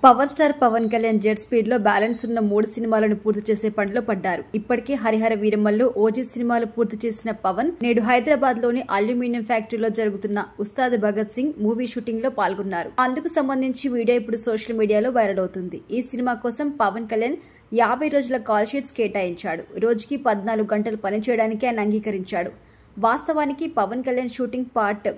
Power star Pawan Kalyan jet speed లో balance ఉన్న 3 సినిమాలను పూర్తి చేసే పనిలో పడ్డారు. ఇప్పటికే హరిహర వీరమల్లు, ఓజీ సినిమాలు పూర్తి చేసిన పవన్ నేడు హైదరాబాద్ లోని అల్యూమినియం ఫ్యాక్టరీలో జరుగుతున్న ఉస్తాద్ భగత్ సింగ్ మూవీ షూటింగ్ లో పాల్గొన్నారు. అందుకు సంబంధించి వీడియో ఇప్పుడు సోషల్ మీడియాలో వైరల్ అవుతుంది. ఈ సినిమా కోసం పవన్ కళ్యాణ్ 50 రోజుల కాల్ షీట్స్ కేటాయించాడు. రోజుకి 14 గంటలు పనిచేయడానికి ఆయన అంగీకరించాడు. వాస్తవానికి పవన్ కళ్యాణ్ షూటింగ్ పార్ట్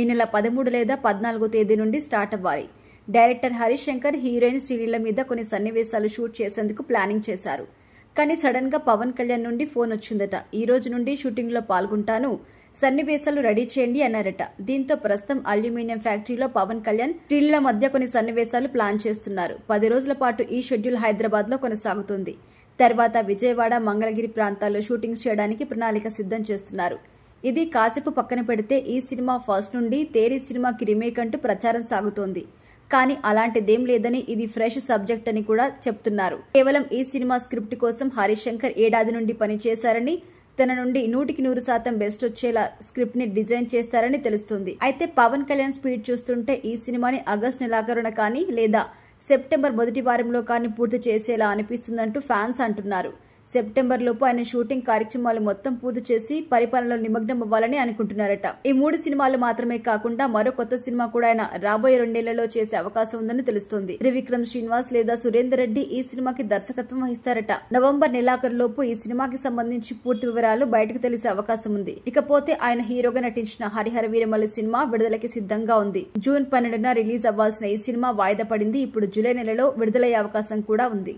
ఈ నెల 13 లేదా 14వ తేదీ నుండి స్టార్ట్ అవ్వాలి. డైరెక్టర్ హరీష్ శంకర్ హీరోయిన్ శ్రీలీల మీద కొన్ని సన్నివేశాలు షూట్ చేసేందుకు ప్లానింగ్ చేశారు. కానీ సడన్ గా పవన్ కళ్యాణ్ నుండి ఫోన్ వచ్చిందట. ఈ రోజు నుండి షూటింగ్ లో పాల్గొంటాను, సన్నివేశాలు రెడీ చేయండి అన్నారట. దీంతో ప్రస్తుతం అల్యూమినియం ఫ్యాక్టరీలో పవన్ కళ్యాణ్ శ్రీలీల మధ్య కొన్ని సన్నివేశాలు ప్లాన్ చేస్తున్నారు. 10 రోజుల పాటు ఈ షెడ్యూల్ హైదరాబాద్ లో కొనసాగుతుంది. తర్వాత విజయవాడ, మంగళగిరి ప్రాంతాల్లో షూటింగ్స్ చేయడానికి ప్రణాళిక సిద్ధం చేస్తున్నారు. ఇది కాసేపు పక్కన పెడితే ఈ సినిమా ఫస్ట్ నుండి తేరీ సినిమాకి రీమేక్ అంటూ ప్రచారం సాగుతోంది. కానీ అలాంటిదేం లేదని, ఇది ఫ్రెష్ సబ్జెక్ట్ అని కూడా చెప్తున్నారు. కేవలం ఈ సినిమా స్క్రిప్ట్ కోసం హరీష్ శంకర్ ఏడాది నుండి పనిచేశారని, తన నుండి 100% బెస్ట్ వచ్చేలా స్క్రిప్ట్ ని డిజైన్ చేస్తారని తెలుస్తుంది. అయితే పవన్ కళ్యాణ్ స్పీడ్ చూస్తుంటే ఈ సినిమాని ఆగస్టు నెలాఖరున కానీ లేదా సెప్టెంబర్ మొదటి వారంలో కానీ పూర్తి చేసేలా అనిపిస్తుందంటూ ఫ్యాన్స్ అంటున్నారు. సెప్టెంబర్ లోపు ఆయన షూటింగ్ కార్యక్రమాలు మొత్తం పూర్తి చేసి పరిపాలనలో నిమగ్నం అవ్వాలని అనుకుంటున్నారట. ఈ 3 సినిమాలు మాత్రమే కాకుండా మరో కొత్త సినిమా కూడా ఆయన రాబోయే 2 నెలల్లో చేసే అవకాశం ఉందని తెలుస్తోంది. త్రివిక్రమ్ శ్రీనివాస్ లేదా సురేందర్ రెడ్డి ఈ సినిమాకి దర్శకత్వం వహిస్తారట. నవంబర్ నెలాఖరులోపు ఈ సినిమాకి సంబంధించి పూర్తి వివరాలు బయటకు తెలిసే అవకాశం ఉంది. ఇకపోతే ఆయన హీరోగా నటించిన హరిహర వీరమల్లు సినిమా విడుదలకి సిద్ధంగా ఉంది. జూన్ 12న రిలీజ్ అవ్వాల్సిన ఈ సినిమా వాయిదా పడింది. ఇప్పుడు జూలై నెలలో విడుదలయ్యే అవకాశం కూడా ఉంది.